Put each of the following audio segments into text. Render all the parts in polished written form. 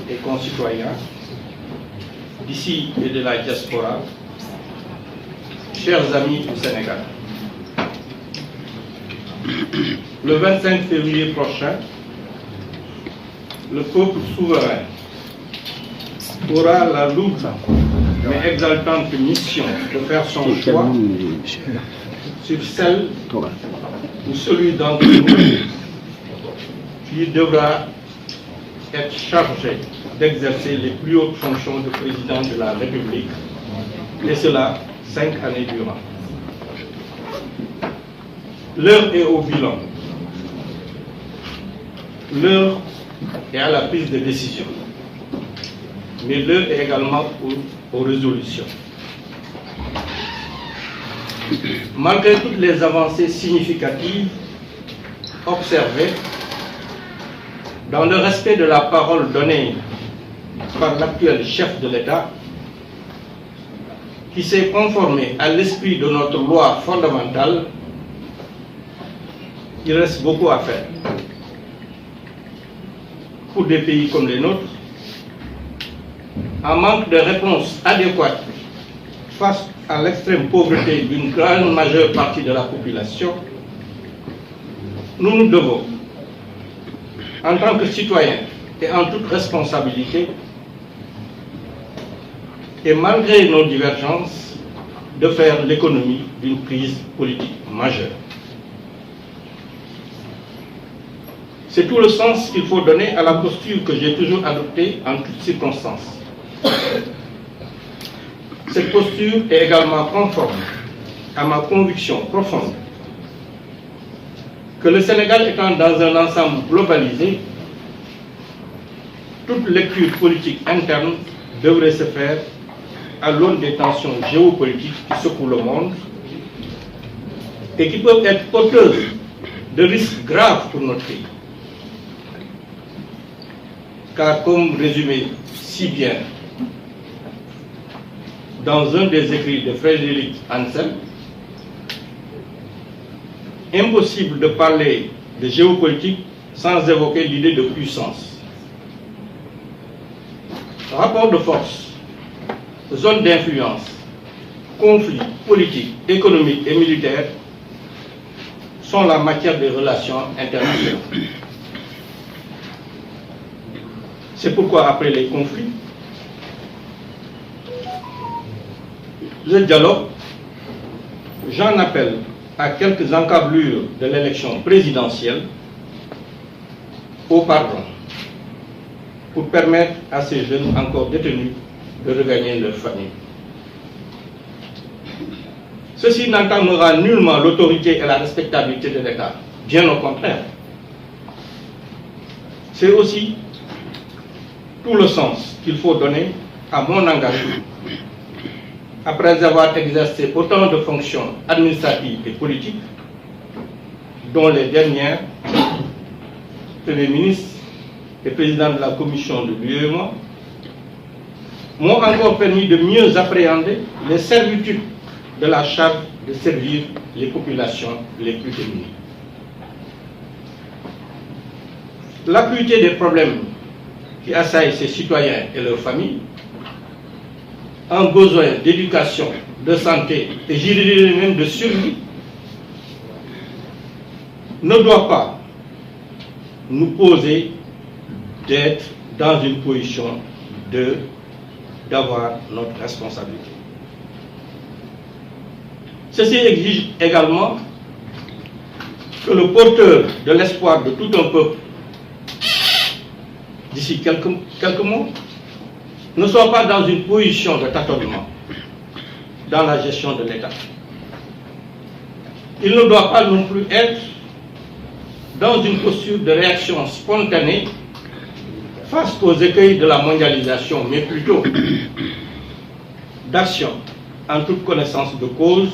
et concitoyens d'ici et de la diaspora, chers amis du Sénégal. Le 25 février prochain, le peuple souverain aura la lourde mais exaltante mission de faire son choix sur celle ou celui d'entre nous qui devra être chargé d'exercer les plus hautes fonctions de président de la République, et cela 5 années durant. L'heure est au bilan. L'heure est à la prise de décision. Mais l'heure est également aux résolutions. Malgré toutes les avancées significatives observées, dans le respect de la parole donnée par l'actuel chef de l'État, qui s'est conformé à l'esprit de notre loi fondamentale, il reste beaucoup à faire. Pour des pays comme les nôtres, en manque de réponse adéquate face à l'extrême pauvreté d'une grande majeure partie de la population, nous devons, en tant que citoyens et en toute responsabilité, et malgré nos divergences, de faire l'économie d'une crise politique majeure. C'est tout le sens qu'il faut donner à la posture que j'ai toujours adoptée en toutes circonstances. Cette posture est également conforme à ma conviction profonde que le Sénégal étant dans un ensemble globalisé, toute lecture politique interne devrait se faire à l'aune des tensions géopolitiques qui secouent le monde et qui peuvent être porteuses de risques graves pour notre pays. Car comme résumé si bien dans un des écrits de Frédéric Anselme, impossible de parler de géopolitique sans évoquer l'idée de puissance. Rapport de force, zone d'influence, conflits politiques, économiques et militaires sont la matière des relations internationales. C'est pourquoi après les conflits, le dialogue, j'en appelle à quelques encablures de l'élection présidentielle, au pardon, pour permettre à ces jeunes encore détenus de regagner leur famille. Ceci n'entamera nullement l'autorité et la respectabilité de l'État, bien au contraire. C'est aussi tout le sens qu'il faut donner à mon engagement, après avoir exercé autant de fonctions administratives et politiques, dont les dernières, Premier ministre et président de la commission de l'UEMOA, m'ont encore permis de mieux appréhender les servitudes de la charge de servir les populations les plus démunies. L'acuité des problèmes qui assaillent ces citoyens et leurs familles, un besoin d'éducation, de santé et je dirais même de survie, ne doit pas nous poser d'être dans une position d'avoir notre responsabilité. Ceci exige également que le porteur de l'espoir de tout un peuple, d'ici quelques mois, ne soit pas dans une position de tâtonnement dans la gestion de l'État. Il ne doit pas non plus être dans une posture de réaction spontanée face aux écueils de la mondialisation, mais plutôt d'action en toute connaissance de cause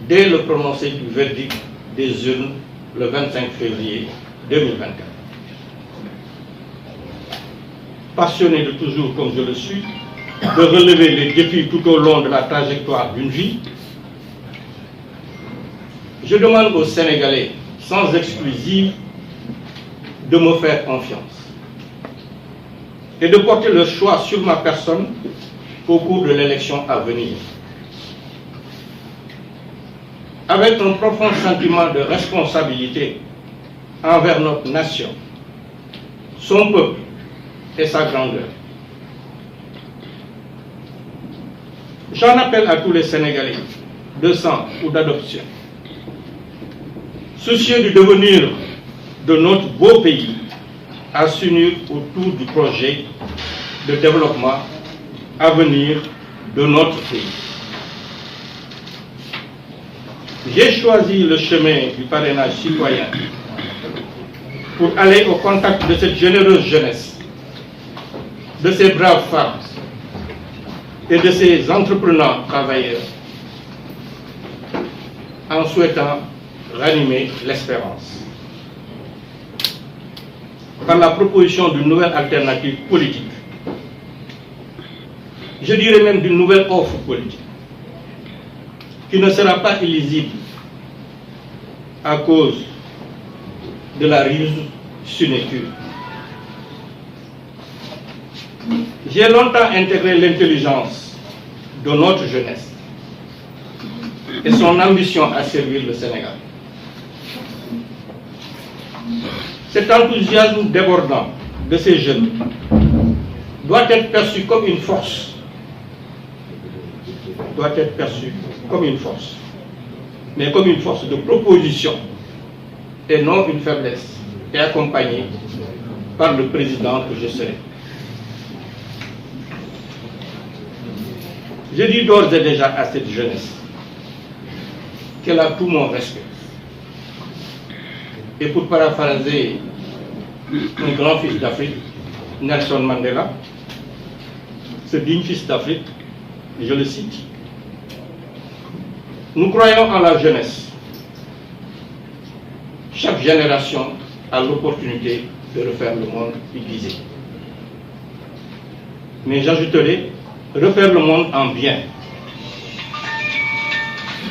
dès le prononcé du verdict des urnes le 25 février 2024. Passionné de toujours comme je le suis, de relever les défis tout au long de la trajectoire d'une vie, je demande aux Sénégalais, sans exclusive, de me faire confiance. et de porter leur choix sur ma personne au cours de l'élection à venir. Avec un profond sentiment de responsabilité envers notre nation, son peuple et sa grandeur. J'en appelle à tous les Sénégalais, de sang ou d'adoption, soucieux du devenir de notre beau pays, à s'unir autour du projet de développement à venir de notre pays. J'ai choisi le chemin du parrainage citoyen pour aller au contact de cette généreuse jeunesse, de ces braves femmes et de ces entrepreneurs travailleurs, en souhaitant ranimer l'espérance. Par la proposition d'une nouvelle alternative politique, je dirais même d'une nouvelle offre politique, qui ne sera pas illisible à cause de la ruse sinécure. J'ai longtemps intégré l'intelligence de notre jeunesse et son ambition à servir le Sénégal. Cet enthousiasme débordant de ces jeunes doit être perçu comme une force, mais comme une force de proposition et non une faiblesse, et accompagné par le président que je serai. Je dis d'ores et déjà à cette jeunesse qu'elle a tout mon respect. Et pour paraphraser un grand fils d'Afrique, Nelson Mandela, ce digne fils d'Afrique, je le cite: nous croyons en la jeunesse. Chaque génération a l'opportunité de refaire le monde, il disait. Mais j'ajouterai, refaire le monde en bien.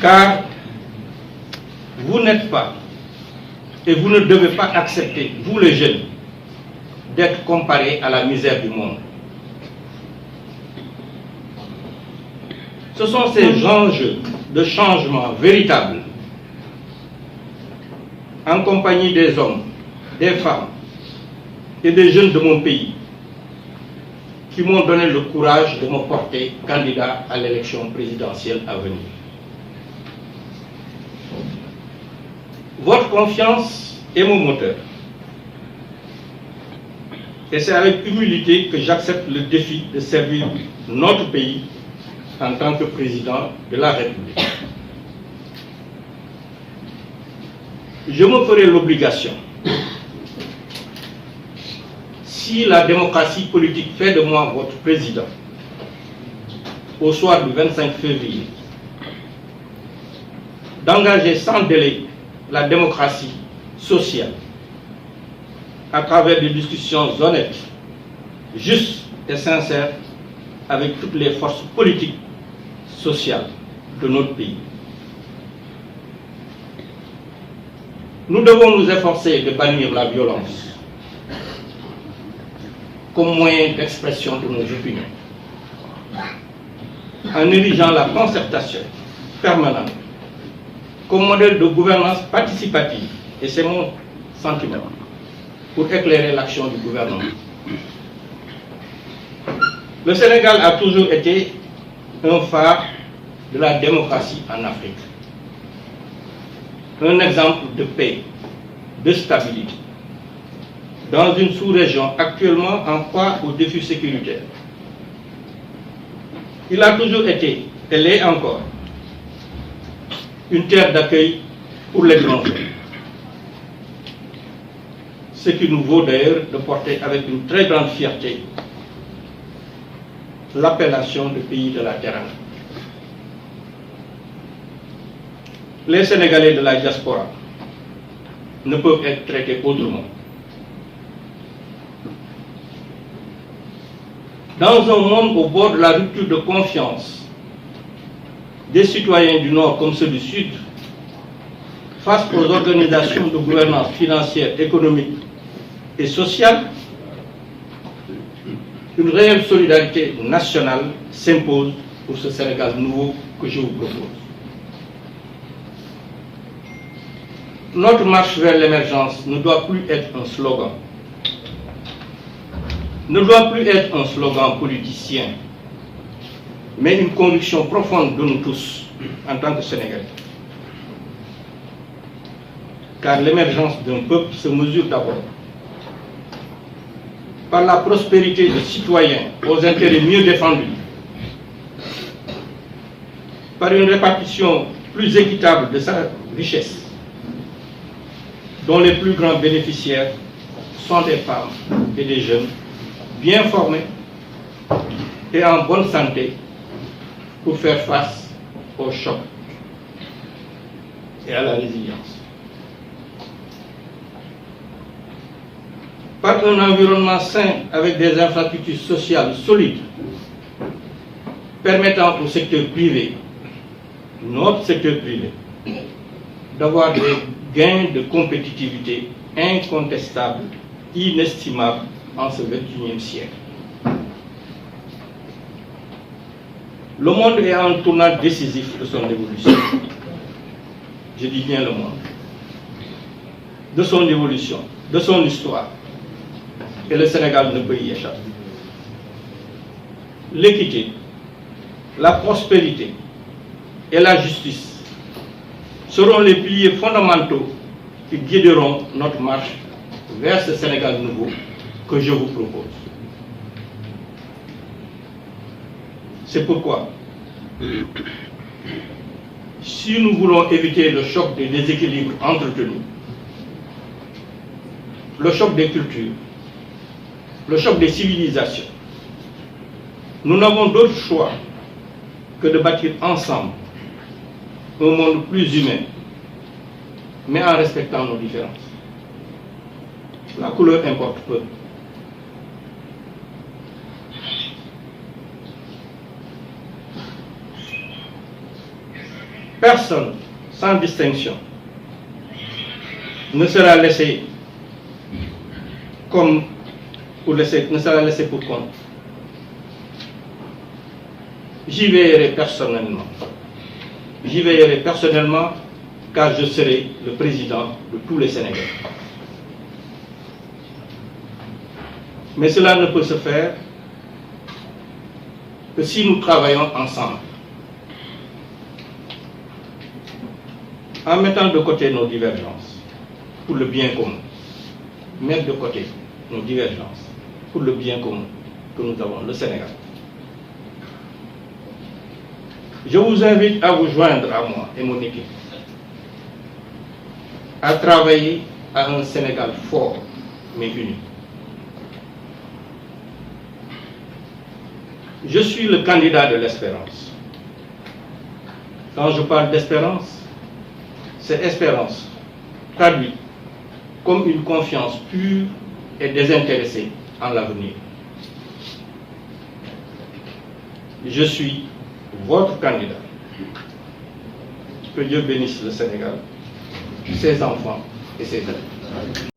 Car vous n'êtes pas, et vous ne devez pas accepter, vous les jeunes, d'être comparés à la misère du monde. Ce sont ces enjeux de changement véritables, en compagnie des hommes, des femmes et des jeunes de mon pays, qui m'ont donné le courage de me porter candidat à l'élection présidentielle à venir. Votre confiance est mon moteur. Et c'est avec humilité que j'accepte le défi de servir notre pays en tant que président de la République. Je me ferai l'obligation, si la démocratie politique fait de moi votre président, au soir du 25 février, d'engager sans délai la démocratie sociale à travers des discussions honnêtes, justes et sincères avec toutes les forces politiques, sociales de notre pays. Nous devons nous efforcer de bannir la violence comme moyen d'expression de nos opinions, en érigeant la concertation permanente comme modèle de gouvernance participative, et c'est mon sentiment, pour éclairer l'action du gouvernement. Le Sénégal a toujours été un phare de la démocratie en Afrique, un exemple de paix, de stabilité, dans une sous-région actuellement en proie aux défis sécuritaires. Il a toujours été, et l'est encore, une terre d'accueil pour l'étranger. Ce qui nous vaut d'ailleurs de porter avec une très grande fierté l'appellation de pays de la Teranga. Les Sénégalais de la diaspora ne peuvent être traités autrement. Dans un monde au bord de la rupture de confiance des citoyens du Nord comme ceux du Sud, face aux organisations de gouvernance financière, économique et sociale, Une réelle solidarité nationale s'impose pour ce Sénégal nouveau que je vous propose. Notre marche vers l'émergence ne doit plus être un slogan. Ne doit plus être un slogan politicien, mais une conviction profonde de nous tous en tant que Sénégalais. Car l'émergence d'un peuple se mesure d'abord par la prospérité de citoyens aux intérêts mieux défendus, par une répartition plus équitable de sa richesse, dont les plus grands bénéficiaires sont des femmes et des jeunes bien formés et en bonne santé pour faire face au choc et à la résilience. Par un environnement sain avec des infrastructures sociales solides, permettant au secteur privé, notre secteur privé, d'avoir des gains de compétitivité incontestables, inestimables en ce XXIe siècle. Le monde est à un tournant décisif de son évolution. Je dis bien le monde. De son évolution, de son histoire. Et le Sénégal ne peut y échapper. L'équité, la prospérité et la justice seront les piliers fondamentaux qui guideront notre marche vers ce Sénégal nouveau que je vous propose. C'est pourquoi, si nous voulons éviter le choc des déséquilibres entretenus, le choc des cultures, le choc des civilisations, nous n'avons d'autre choix que de bâtir ensemble un monde plus humain, mais en respectant nos différences. La couleur importe peu. Personne, sans distinction, ne sera laissé ne sera laissé pour compte. J'y veillerai personnellement. J'y veillerai personnellement car je serai le président de tous les Sénégalais. Mais cela ne peut se faire que si nous travaillons ensemble, en mettant de côté nos divergences pour le bien commun. Mettre de côté nos divergences pour le bien commun que nous avons, le Sénégal. Je vous invite à vous joindre à moi et mon équipe, à travailler à un Sénégal fort mais uni. Je suis le candidat de l'espérance. Quand je parle d'espérance, c'est espérance traduite comme une confiance pure et désintéressée en l'avenir. Je suis votre candidat. Que Dieu bénisse le Sénégal, ses enfants et ses amis.